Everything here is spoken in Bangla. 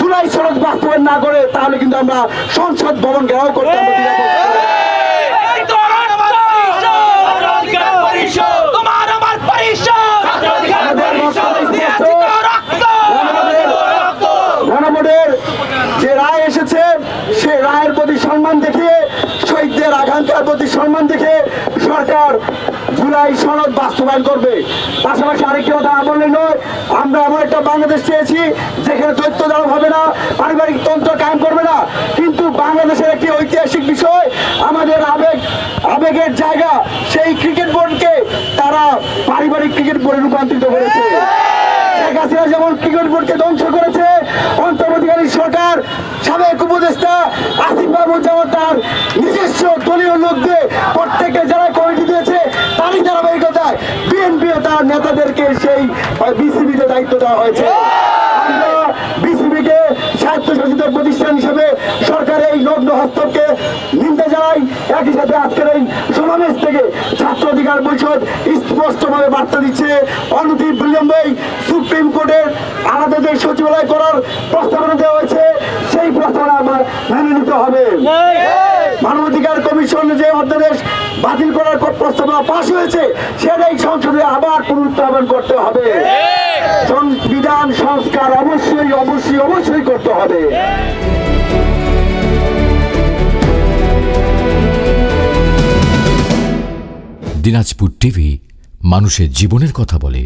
জুলাই সনদ বাস্তবায়ন না করে তাহলে কিন্তু আমরা সংসদ ভবন ঘেরাও করতে গণভোটের যে রায় এসেছে সে রায়ের প্রতি সম্মান দেখিয়ে শহীদদের আকাঙ্ক্ষার প্রতি সম্মান দেখে সরকার জুলাই সনদ বাস্তবায়ন করবে। পাশাপাশি আরেকটি কথা না বললে নয়, আমরা এমন একটা বাংলাদেশ চেয়েছি যেখানে তথ্য দেওয়া হবে না, পারিবারিক তন্ত্র কায়েম করবে না। কিন্তু বাংলাদেশের একটি ঐতিহাসিক বিষয়, আমাদের আবেগের জায়গা সেই ক্রিকেট বোর্ডকে তারা পারিবারিক ক্রিকেট বোর্ডে রূপান্তরিত করেছে। শেখ হাসিনা যেমন ক্রিকেট বোর্ডকে ধ্বংস করেছে, অন্তর্বর্তীকালীন সরকার সাবেক উপদেষ্টা আসিফ মাহমুদ যেমন তার নিজস্ব দলীয় লোকদের প্রত্যেককে যারা কমিটি দিয়েছে তারই ধারাবাহিকতায় বিএনপিও তার নেতাদেরকে সেই বিসিবিতে দায়িত্ব দেওয়া হয়েছে। আমরা বিসিবিকে স্বায়ত্তশাসিত প্রতিষ্ঠান হিসেবে সরকারের এই নগ্ন হস্তকে নিন্দা জানাই। একই সাথে আজকের এই সমাবেশ থেকে ছাত্র অধিকার পরিষদ স্পষ্টভাবে বার্তা দিচ্ছে, অনতি বিলম্বেই সুপ্রিম কোর্টের আলাদা যে সচিবালয় করার প্রস্তাবনা দেওয়া হয়েছে সেই প্রস্তাবনা আমার মেনে নিতে হবে। মানবাধিকার কমিশন যে অধ্যাদেশ বাতিল করার প্রস্তাবনা পাশ হয়েছে সেটাই সংসদে আবার পুনরুত্থাপন করতে হবে। সংবিধান সংস্কার অবশ্যই অবশ্যই অবশ্যই করতে হবে। দিনাজপুর টিভি মানুষের জীবনের কথা বলে।